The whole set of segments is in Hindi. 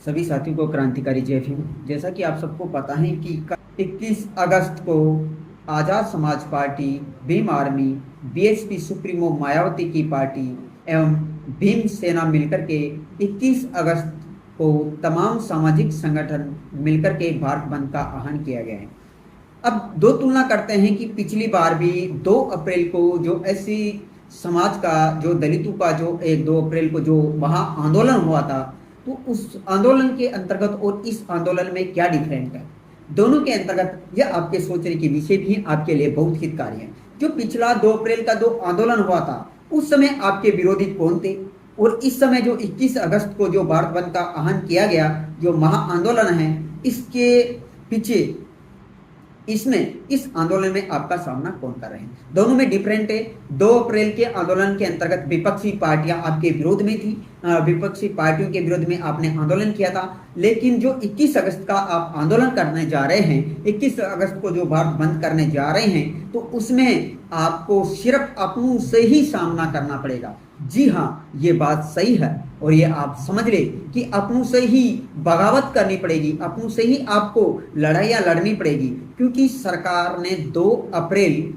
सभी साथियों को क्रांतिकारी जय भीम। जैसा कि आप सबको पता है कि 21 अगस्त को आज़ाद समाज party, Bhim army, BSP supremo Mayawati की पार्टी एवं भीम सेना मिलकर के 21 अगस्त को तमाम सामाजिक संगठन मिलकर के भारत बंद का आह्वान किया गया है। अब दो तुलना करते हैं कि पिछली बार भी 2 अप्रैल को जो ऐसी समाज का जो दलितों का जो 2 अप्रैल को जो महा आंदोलन हुआ था, तो उस आंदोलन के अंतर्गत और इस आंदोलन में क्या डिफरेंट है, दोनों के अंतर्गत यह आपके सोचने के विषय भी आपके लिए बहुत हितकारी है। जो पिछला 2 अप्रैल का जो आंदोलन हुआ था, उस समय आपके विरोधी कौन थे, और इस समय जो 21 अगस्त को जो भारत बंद का आह्वान किया गया, जो महा आंदोलन है, इसके पीछे इस आंदोलन में आपका सामना कौन कर रहे हैं, दोनों में डिफरेंट है। 2 अप्रैल के आंदोलन के अंतर्गत विपक्षी पार्टियां आपके विरोध में थी, विपक्षी पार्टियों के विरोध में आपने आंदोलन किया था। लेकिन जो 21 अगस्त का आप आंदोलन करने जा रहे हैं, 21 अगस्त को जो भारत बंद करने जा रहे हैं, तो उसमें आपको सिर्फ अपनों से ही सामना करना पड़ेगा। जी हाँ, ये बात सही है और ये आप समझ ले कि अपनों से ही बगावत करनी पड़ेगी, अपनों से ही आपको लड़ाइयाँ लड़नी पड़ेगी, क्योंकि सरकार ने 2 अप्रैल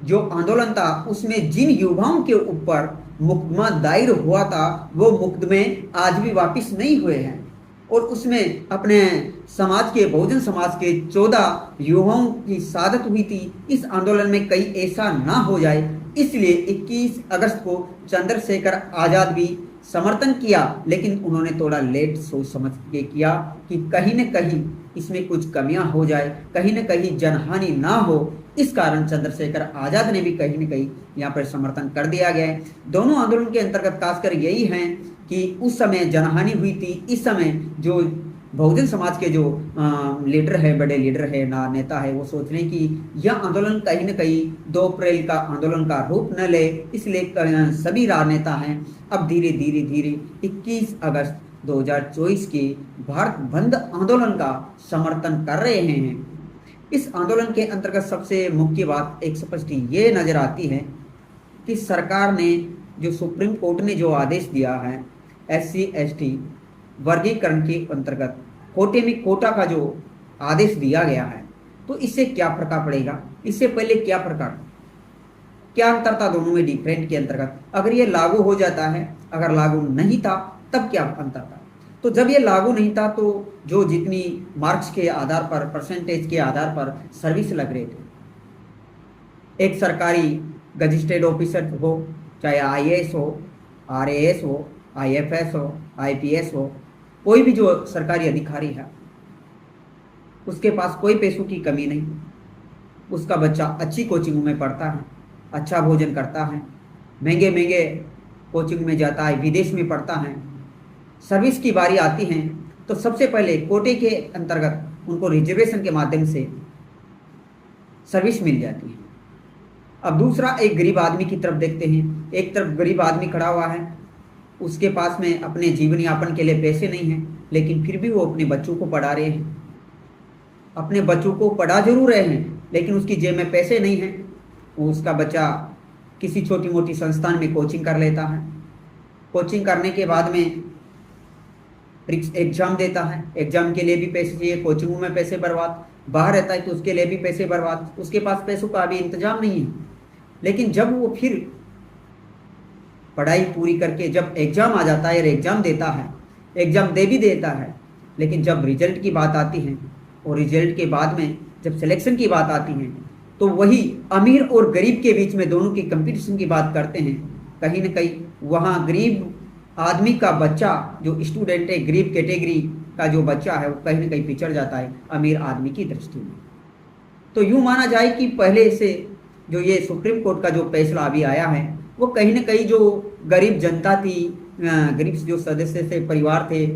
जो आंदोलन था उसमें जिन युवाओं के ऊपर मुकदमा दायर हुआ था, वो मुकदमे आज भी वापस नहीं हुए हैं, और उसमें अपने समाज के, बहुजन समाज के 14 युवाओं की शहादत हुई थी। इस आंदोलन में कहीं ऐसा ना हो जाए, इसलिए 21 अगस्त को चंद्रशेखर आज़ाद भी समर्थन किया, लेकिन उन्होंने थोड़ा लेट सोच समझ के किया कि कहीं न कहीं इसमें कुछ कमियां हो जाए, कहीं न कहीं जनहानि ना हो। इस कारण चंद्रशेखर आज़ाद ने भी कहीं न कहीं यहाँ पर समर्थन कर दिया गया है। दोनों आंदोलन के अंतर्गत खासकर यही है कि उस समय जनहानि हुई थी, इस समय जो बहुजन समाज के जो लीडर है, बड़े लीडर है, नेता है, वो सोच रहे हैं कि यह आंदोलन कहीं न कहीं 2 अप्रैल का आंदोलन का रूप न ले, इसलिए सभी राजनेता हैं अब धीरे धीरे 21 अगस्त 2024 के भारत बंद आंदोलन का समर्थन कर रहे हैं। इस आंदोलन के अंतर्गत सबसे मुख्य बात एक स्पष्ट ये नजर आती है कि सरकार ने, जो सुप्रीम कोर्ट ने जो आदेश दिया है SC ST वर्गीकरण के अंतर्गत कोटे में कोटा का जो आदेश दिया गया है, तो इससे क्या प्रकार पड़ेगा, इससे पहले क्या अंतर था दोनों में डिफरेंट के अंतर्गत, अगर ये लागू हो जाता है, अगर लागू नहीं था तब क्या अंतर था। तो जब ये लागू नहीं था तो जो जितनी मार्क्स के आधार पर, परसेंटेज के आधार पर सर्विस लग रहे थे, एक सरकारी गजिस्ट्रेट ऑफिसर हो, चाहे IAS हो, RAS हो, IFS हो, IPS हो, कोई भी जो सरकारी अधिकारी है, उसके पास कोई पैसों की कमी नहीं, उसका बच्चा अच्छी कोचिंग में पढ़ता है, अच्छा भोजन करता है, महंगे कोचिंग में जाता है, विदेश में पढ़ता है, सर्विस की बारी आती है तो सबसे पहले कोटे के अंतर्गत उनको रिजर्वेशन के माध्यम से सर्विस मिल जाती है। अब दूसरा, एक गरीब आदमी की तरफ देखते हैं। एक तरफ गरीब आदमी खड़ा हुआ है, उसके पास में अपने जीवन यापन के लिए पैसे नहीं हैं, लेकिन फिर भी वो अपने बच्चों को पढ़ा रहे हैं, अपने बच्चों को पढ़ा जरूर रहे हैं, लेकिन उसकी जेब में पैसे नहीं हैं। वो उसका बच्चा किसी छोटी मोटी संस्थान में कोचिंग कर लेता है, कोचिंग करने के बाद में एग्जाम देता है, एग्जाम के लिए भी पैसे चाहिए, कोचिंग में पैसे बर्बाद, बाहर रहता है तो उसके लिए भी पैसे बर्बाद, उसके पास पैसों का अभी इंतजाम नहीं है। लेकिन जब वो फिर पढ़ाई पूरी करके जब एग्जाम आ जाता है और एग्जाम देता है, एग्जाम दे भी देता है, लेकिन जब रिजल्ट की बात आती है और रिजल्ट के बाद में जब सिलेक्शन की बात आती है, तो वही अमीर और गरीब के बीच में दोनों की कंपटीशन की बात करते हैं। कहीं ना कहीं वहाँ गरीब आदमी का बच्चा, जो स्टूडेंट है, गरीब कैटेगरी का जो बच्चा है, वो कहीं ना कहीं पिछड़ जाता है अमीर आदमी की दृष्टि में। तो यूँ माना जाए कि पहले से जो ये सुप्रीम कोर्ट का जो फैसला अभी आया है, वो कहीं ना कहीं जो गरीब जनता थी, गरीब जो सदस्य से परिवार थे,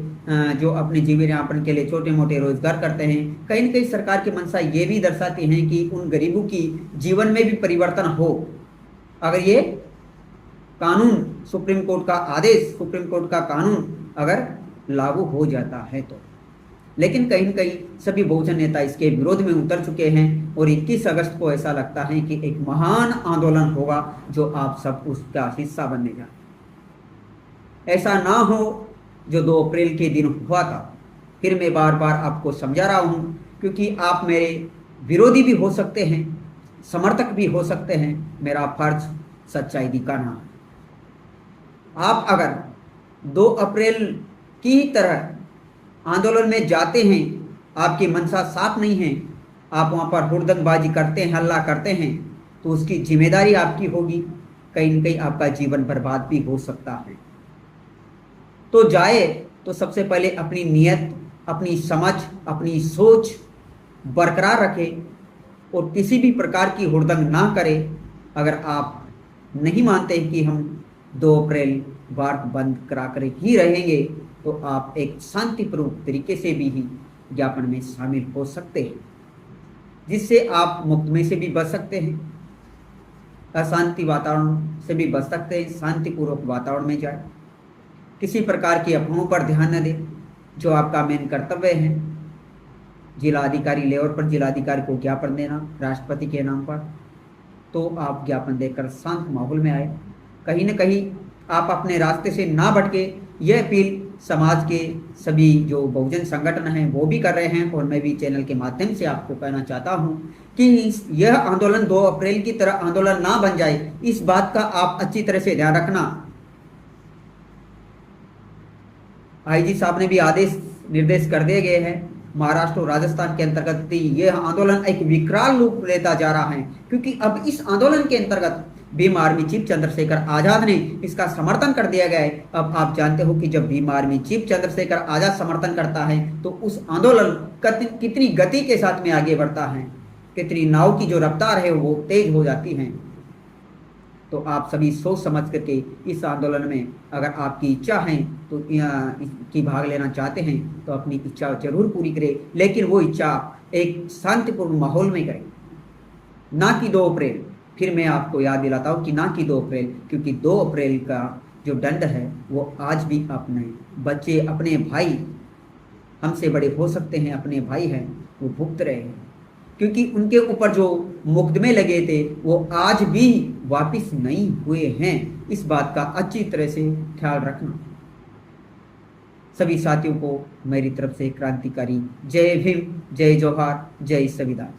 जो अपने जीवन यापन के लिए छोटे मोटे रोजगार करते हैं, कहीं ना कहीं सरकार की मंशा ये भी दर्शाती है कि उन गरीबों की जीवन में भी परिवर्तन हो, अगर ये कानून, सुप्रीम कोर्ट का आदेश, सुप्रीम कोर्ट का कानून अगर लागू हो जाता है तो। लेकिन कहीं न कहीं सभी बहुजन नेता इसके विरोध में उतर चुके हैं और 21 अगस्त को ऐसा लगता है कि एक महान आंदोलन होगा जो आप सब उसका हिस्सा बनने जा रहे हैं। ऐसा ना हो जो 2 अप्रैल के दिन हुआ था, फिर मैं बार बार आपको समझा रहा हूँ, क्योंकि आप मेरे विरोधी भी हो सकते हैं, समर्थक भी हो सकते हैं। मेरा फर्ज सच्चाई दिखाना है। आप अगर 2 अप्रैल की तरह आंदोलन में जाते हैं, आपकी मंशा साफ नहीं है, आप वहाँ पर हुड़दंगबाजी करते हैं, हल्ला करते हैं, तो उसकी जिम्मेदारी आपकी होगी। कहीं न कहीं आपका जीवन बर्बाद भी हो सकता है। तो जाए तो सबसे पहले अपनी नीयत, अपनी समझ, अपनी सोच बरकरार रखें और किसी भी प्रकार की हुड़दंग ना करें। अगर आप नहीं मानते कि हम 2 अप्रैल भारत बंद करा कर ही रहेंगे, तो आप एक शांतिपूर्वक तरीके से भी ही ज्ञापन में शामिल हो सकते हैं, जिससे आप मुकदमे से भी बच सकते हैं, अशांति वातावरण से भी बच सकते हैं। शांतिपूर्वक वातावरण में जाए, किसी प्रकार की अफवाहों पर ध्यान न दें। जो आपका मेन कर्तव्य है, जिलाधिकारी लेवल पर जिलाधिकारी को ज्ञापन देना राष्ट्रपति के नाम पर, तो आप ज्ञापन देकर शांत माहौल में आए। कहीं न कहीं आप अपने रास्ते से ना भटके, यह अपील समाज के सभी जो बहुजन संगठन हैं वो भी कर रहे हैं, और मैं भी चैनल के माध्यम से आपको कहना चाहता हूं कि यह आंदोलन 2 अप्रैल की तरह आंदोलन ना बन जाए, इस बात का आप अच्छी तरह से ध्यान रखना। आईजी साहब ने भी आदेश निर्देश कर दिए गए हैं। महाराष्ट्र और राजस्थान के अंतर्गत यह आंदोलन एक विकराल रूप लेता जा रहा है, क्योंकि अब इस आंदोलन के अंतर्गत भीम आर्मी चीफ चंद्रशेखर आजाद ने इसका समर्थन कर दिया गया है। अब आप जानते हो कि जब भीम आर्मी चीफ चंद्रशेखर आजाद समर्थन करता है, तो उस आंदोलन कितनी गति के साथ में आगे बढ़ता है, कितनी नाव की जो रफ्तार है वो तेज हो जाती है। तो आप सभी सोच समझ करके इस आंदोलन में अगर आपकी इच्छा है तो की भाग लेना चाहते हैं, तो अपनी इच्छा जरूर पूरी करें, लेकिन वो इच्छा एक शांतिपूर्ण माहौल में करें, ना कि 2 अप्रैल। फिर मैं आपको याद दिलाता हूँ कि ना कि 2 अप्रैल, क्योंकि 2 अप्रैल का जो दंड है वो आज भी अपने बच्चे, अपने भाई, हमसे बड़े हो सकते हैं, अपने भाई हैं, वो भुगत रहे हैं, क्योंकि उनके ऊपर जो मुकदमे लगे थे वो आज भी वापस नहीं हुए हैं। इस बात का अच्छी तरह से ख्याल रखना। सभी साथियों को मेरी तरफ से क्रांतिकारी जय भीम, जय जोहार, जय संविधान।